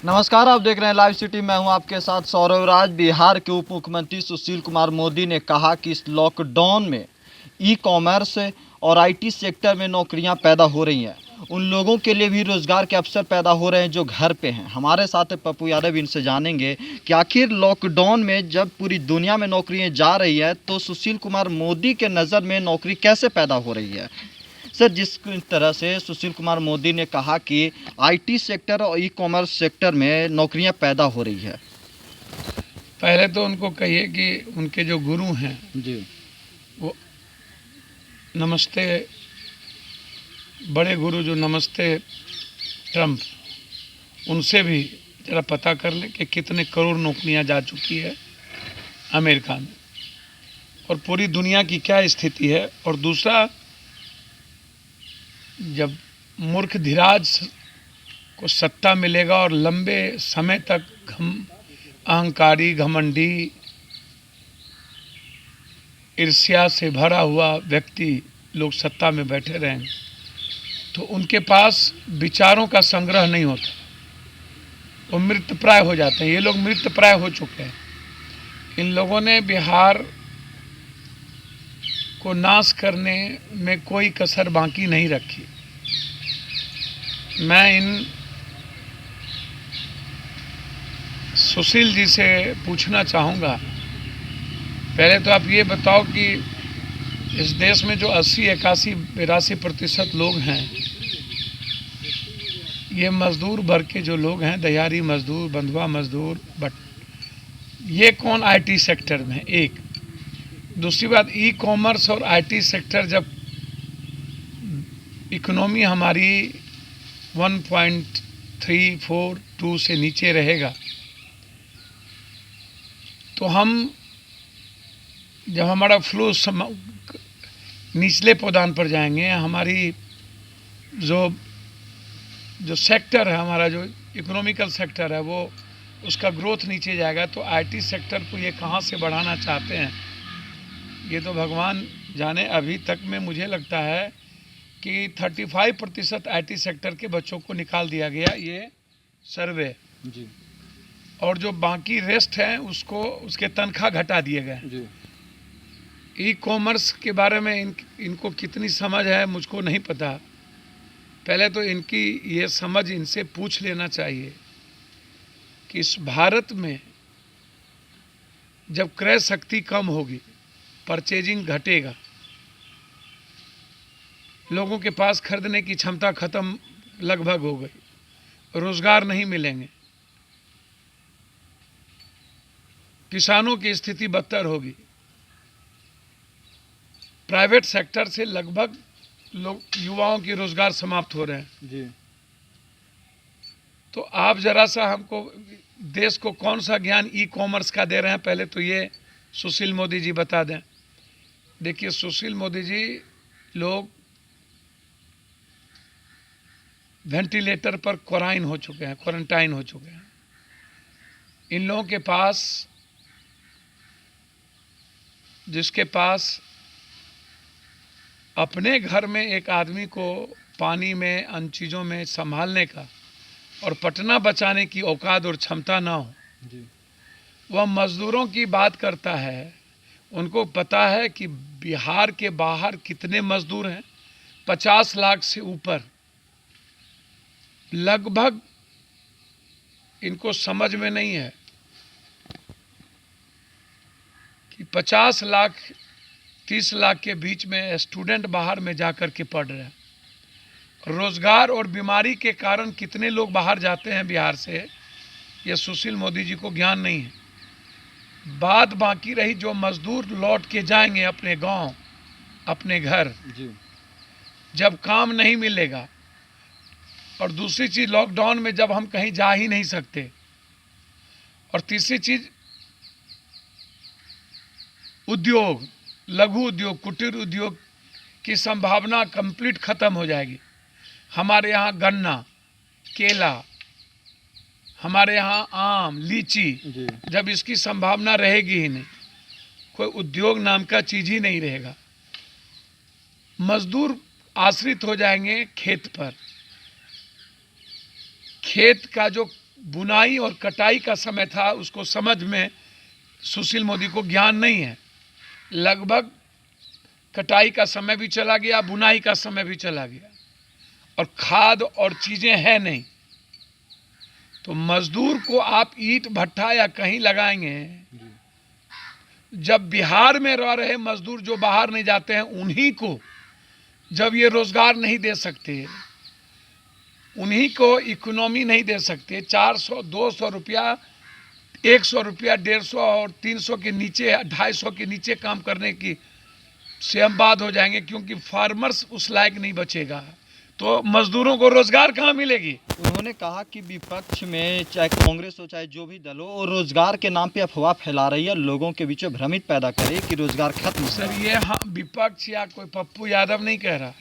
नमस्कार, आप देख रहे हैं लाइव सिटी। मैं हूं आपके साथ सौरभ राज। बिहार के उप मुख्यमंत्री सुशील कुमार मोदी ने कहा कि इस लॉकडाउन में ई कॉमर्स और आईटी सेक्टर में नौकरियां पैदा हो रही हैं। उन लोगों के लिए भी रोजगार के अवसर पैदा हो रहे हैं जो घर पे हैं। हमारे साथ है पप्पू यादव, इनसे जानेंगे कि आखिर लॉकडाउन में जब पूरी दुनिया में नौकरियां जा रही है तो सुशील कुमार मोदी के नज़र में नौकरी कैसे पैदा हो रही है। सर, जिस तरह से सुशील कुमार मोदी ने कहा कि आईटी सेक्टर और ई कॉमर्स सेक्टर में नौकरियां पैदा हो रही है, पहले तो उनको कहिए कि उनके जो गुरु हैं जी, वो नमस्ते, बड़े गुरु जो नमस्ते ट्रम्प, उनसे भी ज़रा पता कर ले कि कितने करोड़ नौकरियां जा चुकी है अमेरिका में और पूरी दुनिया की क्या स्थिति है। और दूसरा, जब मूर्ख धीराज को सत्ता मिलेगा और लंबे समय तक अहंकारी, घमंडी, ईर्ष्या से भरा हुआ व्यक्ति लोग सत्ता में बैठे रहेंगे तो उनके पास विचारों का संग्रह नहीं होता, वो मृतप्राय हो जाते हैं। ये लोग मृतप्राय हो चुके हैं। इन लोगों ने बिहार को नाश करने में कोई कसर बाकी नहीं रखी। मैं इन सुशील जी से पूछना चाहूँगा, पहले तो आप ये बताओ कि इस देश में जो 80, 81, 82% लोग हैं, ये मजदूर वर्ग के जो लोग हैं, दिहाड़ी मजदूर, बंधुआ मजदूर, बट ये कौन आईटी सेक्टर में? एक दूसरी बात, ई कॉमर्स और आईटी सेक्टर, जब इकोनॉमी हमारी 1.342 से नीचे रहेगा तो हम, जब हमारा फ्लो निचले पौधान पर जाएंगे, हमारी जो सेक्टर है, हमारा जो इकोनॉमिकल सेक्टर है, वो उसका ग्रोथ नीचे जाएगा। तो आईटी सेक्टर को ये कहाँ से बढ़ाना चाहते हैं, ये तो भगवान जाने। अभी तक में मुझे लगता है कि 35% आईटी सेक्टर के बच्चों को निकाल दिया गया, ये सर्वे जी, और जो बाकी रेस्ट हैं उसको, उसके तनख्वाह घटा दिए गए। जी, ई कॉमर्स के बारे में इनको कितनी समझ है मुझको नहीं पता। पहले तो इनकी ये समझ इनसे पूछ लेना चाहिए कि इस भारत में जब क्रय शक्ति कम होगी, परचेजिंग घटेगा, लोगों के पास खरीदने की क्षमता खत्म लगभग हो गई, रोजगार नहीं मिलेंगे, किसानों की स्थिति बदतर होगी, प्राइवेट सेक्टर से लगभग लोग, युवाओं की रोजगार समाप्त हो रहे हैं। जी, तो आप जरा सा हमको, देश को कौन सा ज्ञान ई कॉमर्स का दे रहे हैं, पहले तो ये सुशील मोदी जी बता दें। देखिए सुशील मोदी जी लोग वेंटिलेटर पर क्वारंटाइन हो चुके हैं। इन लोगों के पास, जिसके पास अपने घर में एक आदमी को पानी में, अन चीज़ों में संभालने का और पटना बचाने की औकात और क्षमता ना हो, जी, वह मज़दूरों की बात करता है। उनको पता है कि बिहार के बाहर कितने मज़दूर हैं, 50 लाख से ऊपर लगभग। इनको समझ में नहीं है कि 50 लाख 30 लाख के बीच में स्टूडेंट बाहर में जाकर के पढ़ रहे हैं। रोजगार और बीमारी के कारण कितने लोग बाहर जाते हैं बिहार से, ये सुशील मोदी जी को ज्ञान नहीं है। बात बाकी रही जो मजदूर लौट के जाएंगे अपने गांव, अपने घर, जी, जब काम नहीं मिलेगा, और दूसरी चीज़ लॉकडाउन में जब हम कहीं जा ही नहीं सकते, और तीसरी चीज़ उद्योग, लघु उद्योग, कुटीर उद्योग की संभावना कंप्लीट ख़त्म हो जाएगी। हमारे यहाँ गन्ना, केला, हमारे यहाँ आम, लीची, जी, जब इसकी संभावना रहेगी ही नहीं, कोई उद्योग नाम का चीज़ ही नहीं रहेगा। मजदूर आश्रित हो जाएंगे खेत पर। खेत का जो बुनाई और कटाई का समय था उसको समझ में सुशील मोदी को ज्ञान नहीं है। लगभग कटाई का समय भी चला गया, बुनाई का समय भी चला गया, और खाद और चीज़ें हैं नहीं। तो मजदूर को आप ईंट भट्ठा या कहीं लगाएंगे, जब बिहार में रह रहे मजदूर जो बाहर नहीं जाते हैं उन्हीं को जब ये रोजगार नहीं दे सकते, उन्हीं को इकोनॉमी नहीं दे सकते, 400 200 रुपया, 100 रुपया, 150 और 300 के नीचे, 250 के नीचे काम करने की से हम बात हो जाएंगे, क्योंकि फार्मर्स उस लायक नहीं बचेगा, तो मजदूरों को रोजगार कहाँ मिलेगी। उन्होंने कहा कि विपक्ष में चाहे कांग्रेस हो चाहे जो भी दल हो, वो रोजगार के नाम पे अफवाह फैला रही है, लोगों के बीच में भ्रमित पैदा करे कि रोजगार खत्म। सर ये हाँ, विपक्ष या कोई पप्पू यादव नहीं कह रहा,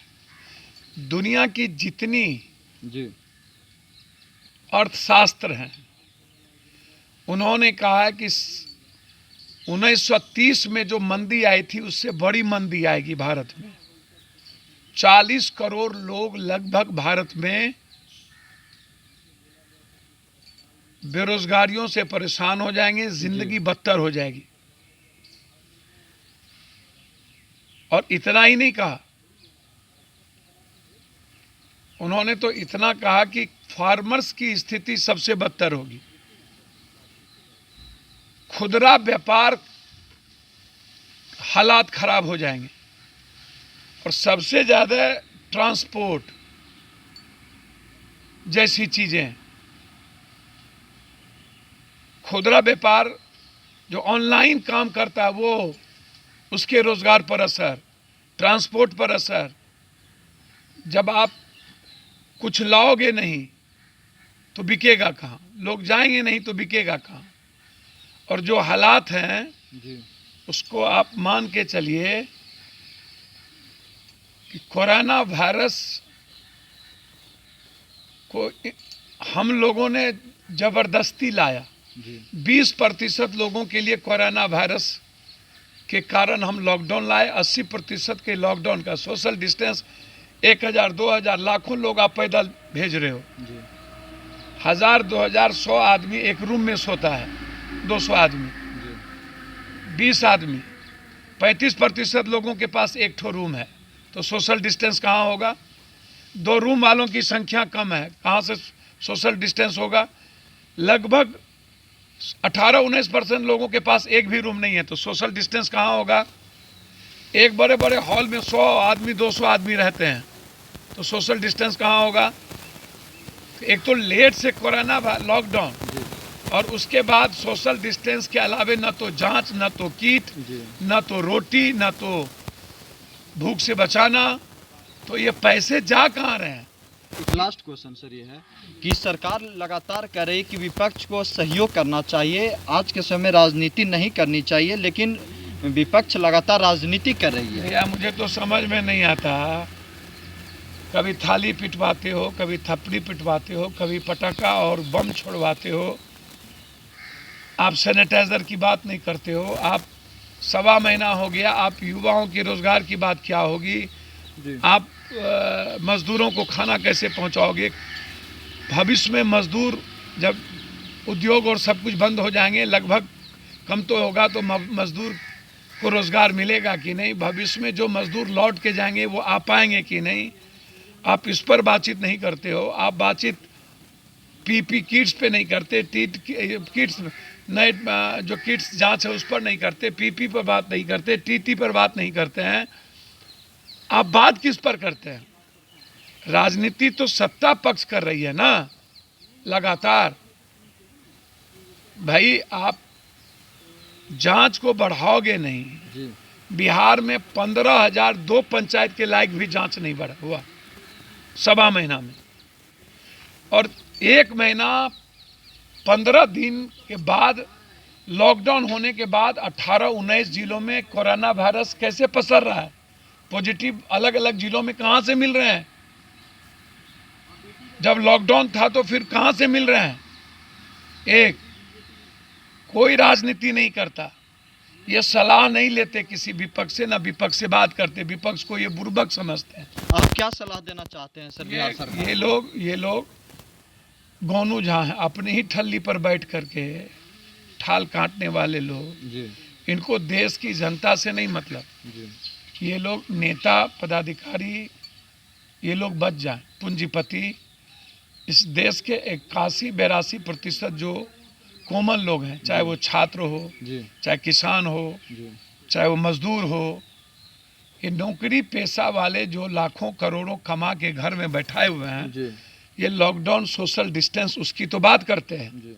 दुनिया की जितनी जी अर्थशास्त्र हैं उन्होंने कहा है कि 1930 में जो मंदी आई थी उससे बड़ी मंदी आएगी भारत में। 40 करोड़ लोग लगभग भारत में बेरोजगारियों से परेशान हो जाएंगे, जिंदगी बदतर हो जाएगी। और इतना ही नहीं कहा, उन्होंने तो इतना कहा कि फार्मर्स की स्थिति सबसे बदतर होगी, खुदरा व्यापार हालात खराब हो जाएंगे, और सबसे ज़्यादा ट्रांसपोर्ट जैसी चीज़ें, खुदरा व्यापार जो ऑनलाइन काम करता है वो, उसके रोज़गार पर असर, ट्रांसपोर्ट पर असर। जब आप कुछ लाओगे नहीं तो बिकेगा कहाँ, लोग जाएंगे नहीं तो बिकेगा कहाँ। और जो हालात हैं जी उसको आप मान के चलिए कि कोरोना वायरस को हम लोगों ने जबरदस्ती लाया। जी 20% लोगों के लिए कोरोना वायरस के कारण हम लॉकडाउन लाए। 80% के लॉकडाउन का सोशल डिस्टेंस, 1000 2000 लाखों लोग आप पैदल भेज रहे हो, जी 1000 2000 100 आदमी एक रूम में सोता है, 200 आदमी, जी 20 आदमी, 35% लोगों के पास एक ठो रूम है, तो सोशल डिस्टेंस कहाँ होगा। 2 रूम वालों की संख्या कम है, कहाँ से सोशल डिस्टेंस होगा। लगभग 18-19% लोगों के पास एक भी रूम नहीं है, तो सोशल डिस्टेंस कहाँ होगा। एक बड़े बड़े हॉल में 100 आदमी 200 आदमी रहते हैं, तो सोशल डिस्टेंस कहाँ होगा। एक तो लेट से कोरोना लॉकडाउन, और उसके बाद सोशल डिस्टेंस के अलावे न तो जांच, न तो किट, जी न तो रोटी, न तो भूख से बचाना, तो ये पैसे जा कहाँ रहे हैं। एक लास्ट क्वेश्चन सर ये है कि सरकार लगातार कह रही है कि विपक्ष को सहयोग करना चाहिए, आज के समय राजनीति नहीं करनी चाहिए, लेकिन विपक्ष लगातार राजनीति कर रही है। या मुझे तो समझ में नहीं आता, कभी थाली पिटवाते हो, कभी थप्पड़ी पिटवाते हो, कभी पटाखा और बम छोड़वाते हो, आप सैनिटाइजर की बात नहीं करते हो। आप 1.25 महीना हो गया, आप युवाओं के रोजगार की बात क्या होगी, जी आप मजदूरों को खाना कैसे पहुंचाओगे। भविष्य में मजदूर जब उद्योग और सब कुछ बंद हो जाएंगे, लगभग कम तो होगा, तो मजदूर को रोज़गार मिलेगा कि नहीं। भविष्य में जो मजदूर लौट के जाएंगे वो आ पाएंगे कि नहीं, आप इस पर बातचीत नहीं करते हो। आप बातचीत पीपी किट्स पे नहीं करते, किट्स नए जो किट्स जांच है उस पर नहीं करते, पीपी पर बात नहीं करते, टीटी पर बात नहीं करते हैं। आप बात किस पर करते हैं। राजनीति तो सत्ता पक्ष कर रही है ना लगातार। भाई आप जांच को बढ़ाओगे नहीं। जी बिहार में 15,000 2 पंचायत के लायक भी जांच नहीं बढ़ा हुआ 1.25 महीना में, और 1 महीना 15 दिन के बाद लॉकडाउन होने के बाद 18-19 जिलों में कोरोना वायरस कैसे पसर रहा है। पॉजिटिव अलग अलग जिलों में कहाँ से मिल रहे हैं। जब लॉकडाउन था तो फिर कहाँ से मिल रहे हैं। एक कोई राजनीति नहीं करता, ये सलाह नहीं लेते किसी विपक्ष से, ना विपक्ष से बात करते, विपक्ष को ये बुर्बक समझते हैं। आप क्या सलाह देना चाहते हैं सर बिहार सरकार। ये लोग गोनू झा हैं, अपनी ही ठल्ली पर बैठ करके ठाल काटने वाले लोग, जी इनको देश की जनता से नहीं मतलब। जी ये लोग नेता पदाधिकारी ये लोग बच जाएं, पूंजीपति इस देश के 81-82% जो कोमल लोग हैं, चाहे वो छात्र हो, जी चाहे किसान हो, जी चाहे वो मजदूर हो, ये नौकरी पेशा वाले जो लाखों करोड़ों कमा के घर में बैठाए हुए हैं, जी ये लॉकडाउन सोशल डिस्टेंस उसकी तो बात करते हैं, जी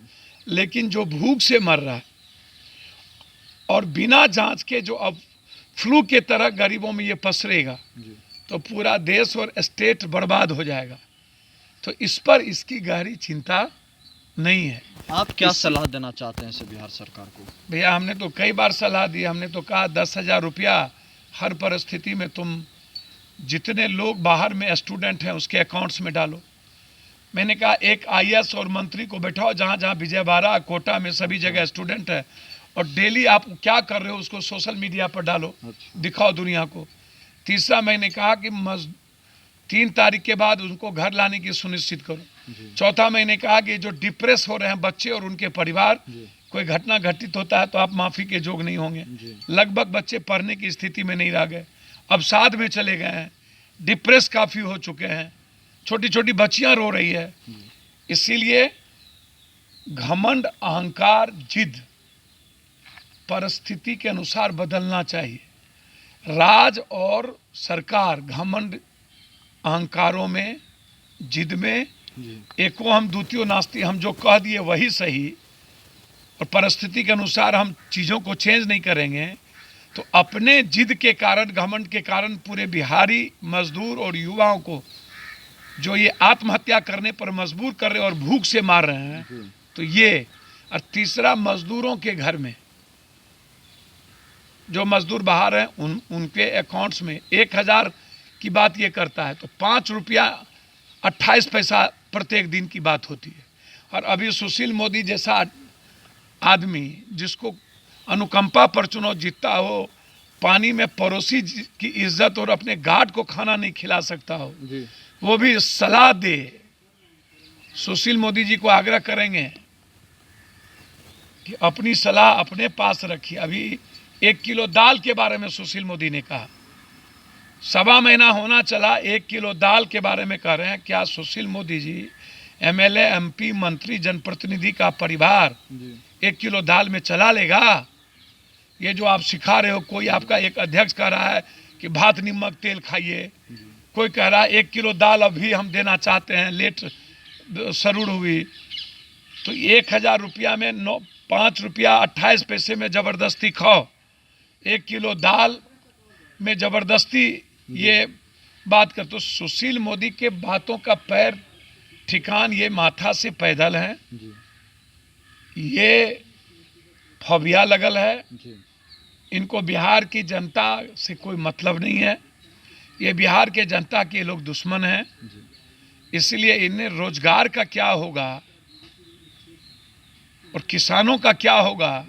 लेकिन जो भूख से मर रहा है और बिना जांच के जो अब फ्लू के तरह गरीबों में ये पसरेगा जी तो पूरा देश और स्टेट बर्बाद हो जाएगा। तो इस पर इसकी गहरी चिंता नहीं है। आप क्या सलाह देना चाहते हैं इसे बिहार सरकार को? भैया हमने तो कई बार सलाह दी, हमने तो कहा 10,000 रुपया हर परिस्थिति में तुम जितने लोग बाहर में स्टूडेंट हैं उसके अकाउंट्स में डालो। मैंने कहा एक आईएएस और मंत्री को बैठाओ जहाँ जहाँ विजयवाड़ा कोटा में सभी जगह स्टूडेंट है और डेली आप क्या कर रहे हो उसको सोशल मीडिया पर डालो, दिखाओ दुनिया को। तीसरा मैंने कहा कि 3 तारीख के बाद उनको घर लाने की सुनिश्चित करो। चौथा मैंने कहा कि जो डिप्रेस हो रहे हैं बच्चे और उनके परिवार, कोई घटना घटित होता है तो आप माफ़ी के जोग नहीं होंगे। लगभग बच्चे पढ़ने की स्थिति में नहीं रह गए, अब साथ में चले गए हैं, डिप्रेस काफ़ी हो चुके हैं, छोटी छोटी बच्चियां रो रही है। इसीलिए घमंड, अहंकार, जिद परिस्थिति के अनुसार बदलना चाहिए। राज और सरकार घमंड अहंकारों में, जिद में, एको हम द्वितीय नास्ति, हम जो कह दिए वही सही और परिस्थिति के अनुसार हम चीज़ों को चेंज नहीं करेंगे तो अपने जिद के कारण, घमंड के कारण पूरे बिहारी मजदूर और युवाओं को जो ये आत्महत्या करने पर मजबूर कर रहे हैं और भूख से मार रहे हैं, तो ये। और तीसरा, मजदूरों के घर में जो मजदूर बाहर हैं उनके अकाउंट्स में 1,000 की बात ये करता है तो 5 रुपया 28 पैसा प्रत्येक दिन की बात होती है। और अभी सुशील मोदी जैसा आदमी जिसको अनुकंपा पर चुनाव जीतता हो, पानी में पड़ोसी की इज्जत और अपने गार्ड को खाना नहीं खिला सकता हो, वो भी सलाह दे। सुशील मोदी जी को आग्रह करेंगे कि अपनी सलाह अपने पास रखिए। अभी 1 किलो दाल के बारे में सुशील मोदी ने कहा, 1.25 महीना होना चला 1 किलो दाल के बारे में कह रहे हैं। क्या सुशील मोदी जी, एमएलए, एमपी, मंत्री, जनप्रतिनिधि का परिवार 1 किलो दाल में चला लेगा? ये जो आप सिखा रहे हो, कोई आपका एक अध्यक्ष कह रहा है कि भात नमक तेल खाइए, कोई कह रहा है 1 किलो दाल अभी हम देना चाहते हैं, लेट सरूड़ हुई, तो 1,000 रुपया में 5 रुपया 28 पैसे में ज़बरदस्ती खाओ। 1 किलो दाल में ज़बरदस्ती ये बात कर, तो सुशील मोदी के बातों का पैर ठिकान ये माथा से पैदल है, ये फबिया लगल है। इनको बिहार की जनता से कोई मतलब नहीं है, ये बिहार के जनता के लोग दुश्मन हैं। इसलिए इन्हें रोजगार का क्या होगा और किसानों का क्या होगा,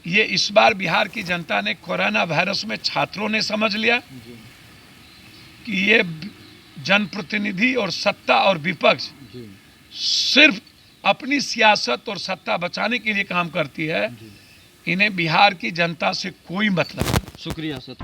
ये इस बार बिहार की जनता ने कोरोना वायरस में छात्रों ने समझ लिया कि ये जनप्रतिनिधि और सत्ता और विपक्ष सिर्फ अपनी सियासत और सत्ता बचाने के लिए काम करती है, इन्हें बिहार की जनता से कोई मतलब नहीं। शुक्रिया सर।